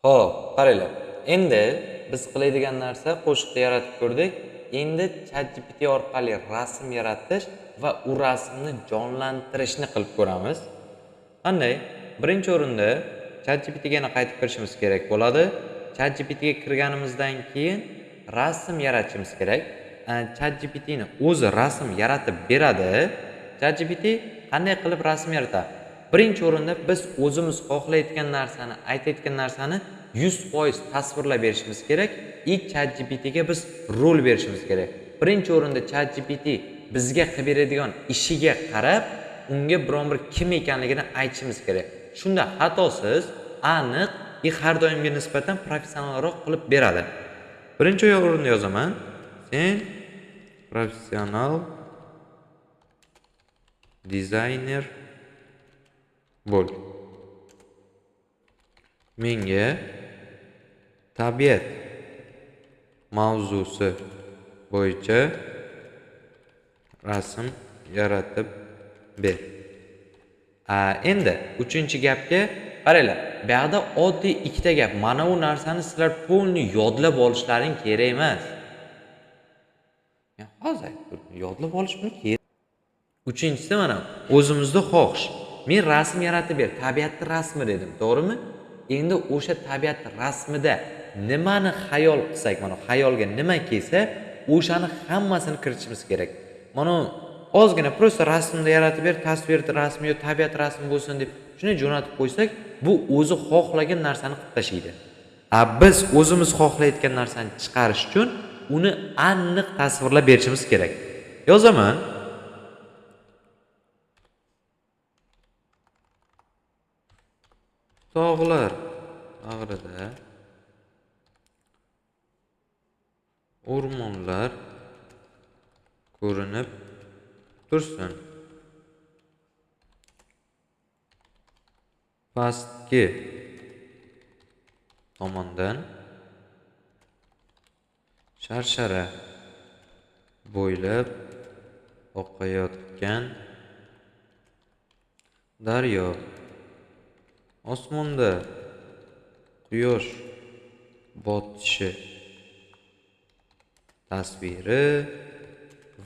Xo'p, qaranglar. Endi biz qiladigan narsa qo'shiqni yaratib ko'rdik. Endi ChatGPT orqali rasm yaratish va u rasmni jonlantirishni qilib ko'ramiz. Qanday? Birinchi o'rinda ChatGPT ga qaytib kirishimiz kerak bo'ladi. ChatGPT ga kirganimizdan keyin rasm yaratishimiz kerak. ChatGPT ni o'zi rasm yaratib beradi. ChatGPT qanday qilib rasm yaratadi? Birinchi o'rinda biz o'zimiz xohlayotgan narsani, aytayotgan narsani 100% tasvirlab berishimiz kerak. ChatGPT ga biz rol berishimiz kerak. Birinchi o'rinda ChatGPT bizga qilib beradigan ishiga qarab, unga biron bir kim ekanligini aytishimiz kerak. Shunda xatosiz, aniq har doimga nisbatan professionalroq qilib beradi. Birinchi o'rinda yozaman. Sen professional dizayner bo'l. Menga tabiat mavzusi bo'yicha rasm yaratib ber. Endi 3-gapga qaranglar. Bu yerda oddiy ikkita gap. Mana bu narsani sizlar polni yodlab olishlaring kerak emas. Hozir yodlab olishim kerak. Uchinchisi mana o'zimizda xohish. Men rasm yaratib ber, tabiatni rasmi dedim, to'g'rimi? Endi o'sha tabiat rasmida nimani xayol qilsak, mana xayolga nima kelsa, o'shani hammasini kiritishimiz kerak. Mana ozgina prosta rasmni yaratib ber, tasvir rasmi yo tabiat rasmi bo'lsin deb shuni jo'natib qo'ysak, bu o'zi xohlagan narsani qilib tashlaydi. Biz o'zimiz xohlayotgan narsani chiqarish uchun uni aniq tasvirlab berishimiz kerak. Yozaman. Tog'lar bag'rida o'rmonlar ko'rinib tursin. Pastki tomondan sharshara bo'ylab oqayotgan daryo, osmonda quyosh botishi tasviri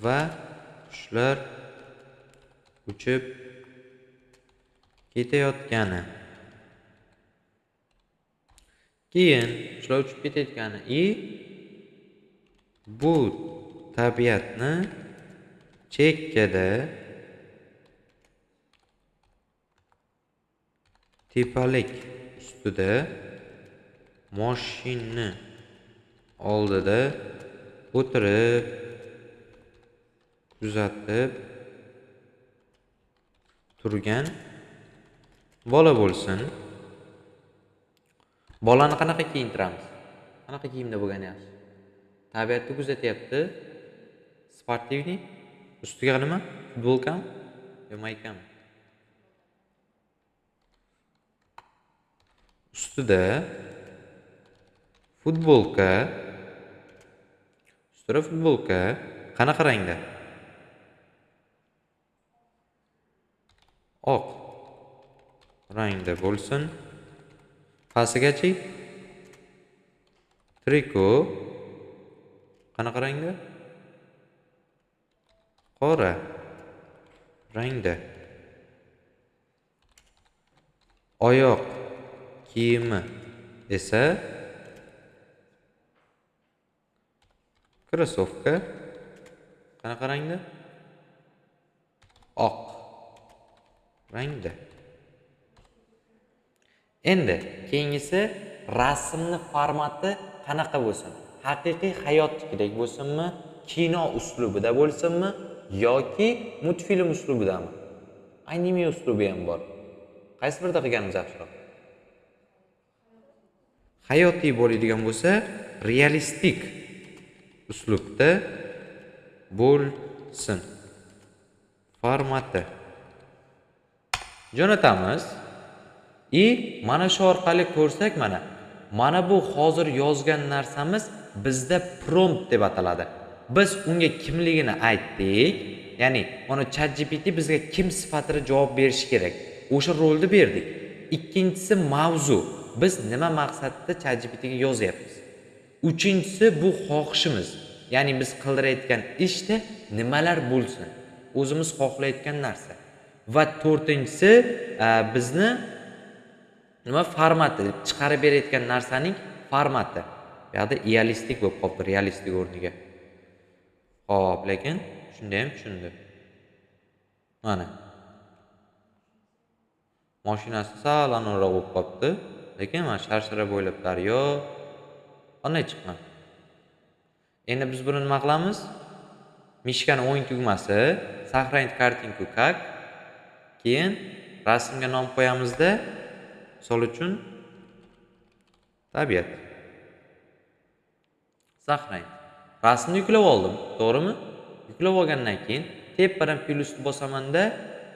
va qushlar uchib ketayotgani. Keyin qushlar uchib ketayotgani bu tabiatni chekkada tepalik ustida mashina oldida o'tirib kuzatib turgan bola bo'lsin. Bolani qanaqa kiyintiramiz? Qanaqa kiyimda bo'lgani yaxshi? Tabiatni kuzatyapti. Sportivniy. Ustiga nima? Futbolkami? Yo maykami? Ustida futbolka. Ustida futbolka qanaqa rangda? Oq rangda bo'lsin. Pastigachi triko qanaqa rangda? Qora rangda. Oyoq kiyimi esa krossovka qanaqa rangda? Oq rangda. Endi keyingisi rasmni formati qanaqa bo'lsin? Haqiqiy hayotdagidek bo'lsinmi, kino uslubida bo'lsinmi yoki multfilm uslubidami? Anime uslubi ham bor. Qaysi birida qilganimiz yaxshiroq? Hayotiy bo'ladigan bo'lsa, realistik uslubda bo'lsin. Formati jo'natamiz. Mana shu orqali ko'rsak, mana bu hozir yozgan narsamiz bizda prompt deb ataladi. Biz unga kimligini aytdik. Ya'ni mana ChatGPT bizga kim sifatida javob berishi kerak. O'sha rolni berdik. Ikkinchisi mavzu. biz nima maqsadda ChatGPTga yozyapmiz. Uchinchisi bu xohishimiz. Ya'ni biz qildirayotgan ishda nimalar bo'lsin, o'zimiz xohlayotgan narsa. Va to'rtinchisi bizni nima formati, chiqarib berayotgan narsaning formati. Bu yerda realistik bo'lib qoldi, realistik o'rniga. Xo'p, lekin shunda ham tushundi. Mana. Mashinasi sal aniqroq bo'lib qolibdi, lekin mana sharshara bo'ylab daryo qanday chiqqan? Endi biz buni nima qilamiz? Mishkani o'yin tugmasi, сохранить картинку как, keyin rasmga nom qo'yamizda, misol uchun tabiat. Saqlang. Rasmni yuklab oldim, to'g'rimi? Yuklab olgandan keyin tepadan plyusni bosaman-da,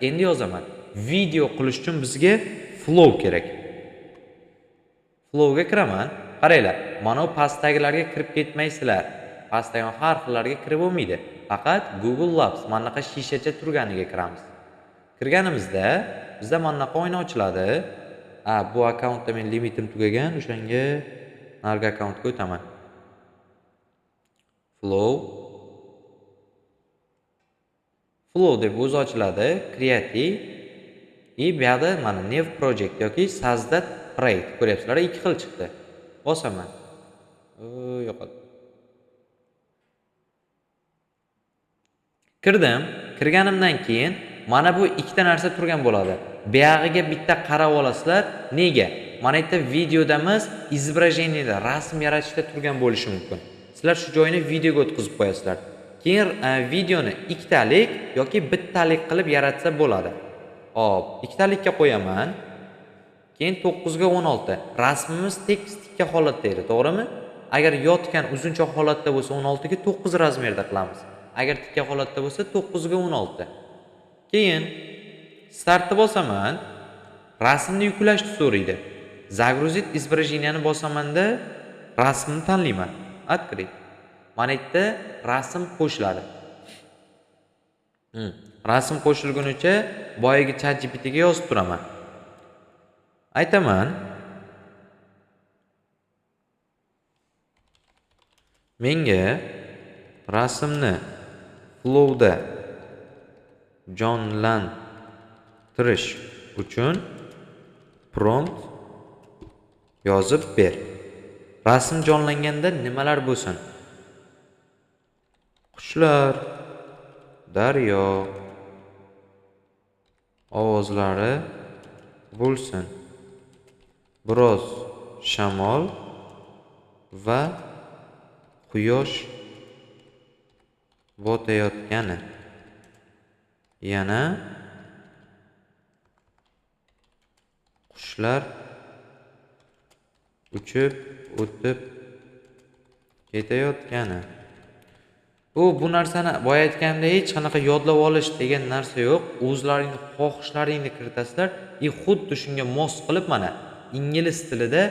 endi yozaman. Video qilish uchun bizga flow kerak. Flowga kiraman. Qaranglar, mana bu pastdagilarga kirib ketmaysizlar. Pastdagi har xillarga kirib bo'lmaydi. Faqat Google Labs manaqa shishacha turganiga kiramiz. Kirganimizda bizda manaqa o'yin ochiladi. Bu akkauntda men limitim tugagan, o'shanga nargi akkauntga o'taman. Flow deb o'zi ochiladi, Creative bu yerda mana New Project yoki Sazdat Project ko'ryapsizlar, ikki xil chiqdi. Bosaman. Yo'qoldi. Kirganimdan keyin mana bu ikkita narsa turgan bo'ladi. Buyog'iga bitta qarab olasizlar. Nega? Mana yerda videodamiz izobrazheniyada rasm yaratishda turgan bo'lishi mumkin. Sizlar shu joyini videoga o'tkazib qo'yasizlar. Keyin videoni ikkitalik yoki bittalik qilib yaratsa bo'ladi. Hop, ikkitalikka qo'yaman. Keyin 9 ga 16. Rasmimiz tekistikka holatda edi, to'g'rimi? Agar yotgan uzunchoq holatda bo'lsa 16 ga 9 razmerda qilamiz. Agar tikka holatda bo'lsa 9 ga 16. Keyin startni bosaman. Rasmni yuklashni so'raydi. Загрузить изображенияni bosamanda rasmni tanlayman. Открыть. Mana yerda rasm qo'shiladi. Rasm qo'shilgunicha boyagi ChatGPTga yozib turaman. Aytaman. Menga rasmni flowda jonlantirish uchun prompt yozib ber. Rasm jonlanganda nimalar bo'lsin? Qushlar, daryo, ovozlari bo'lsin. Biroz shamol va quyosh botayotgani. Yana qushlar uchib o'tib ketayotgani. Bu narsani boya aytganda hech qanaqa yodlab olish degan narsa yo'q. O'zlaringning xohishlaringni kiritasizlar. Xuddi shunga mos qilib mana ingliz tilida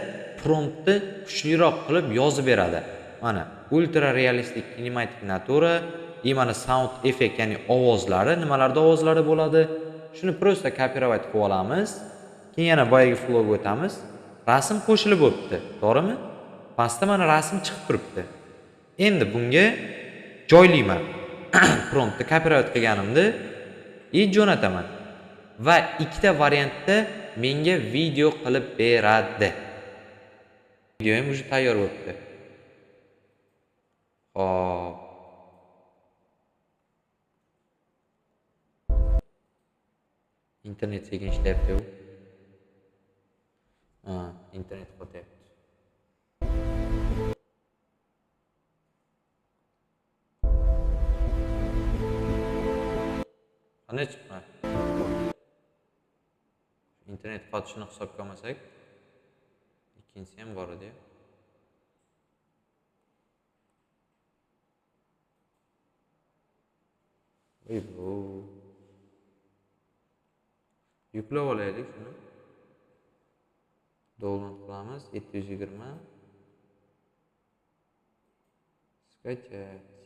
promptni kuchliroq qilib yozib beradi. Mana ultra realistik kinematik natura, mana sound effect, ya'ni ovozlari, nimalarda ovozlari bo'ladi. Shuni prosta copyright qilib olamiz. Keyin yana boyagi flowga o'tamiz. Rasm qo'shilib o'tdi, to'g'rimi? Pastda mana rasm chiqib turibdi. Endi bunga joylayman. Promptni copyright qilganimda jo'nataman. Va ikkita variantda menga video qilib beradi. Video ham уже tayyor bo'libdi. Hop. Internet sekin ishlayapti-ku. Internet qo'yapti. Qanday chiqma? Internet qotishini hisobga olmasak, ikkinchisi ham bor edi. Bu yuklab olaylik shuni. Download qilamiz 720. Skачать.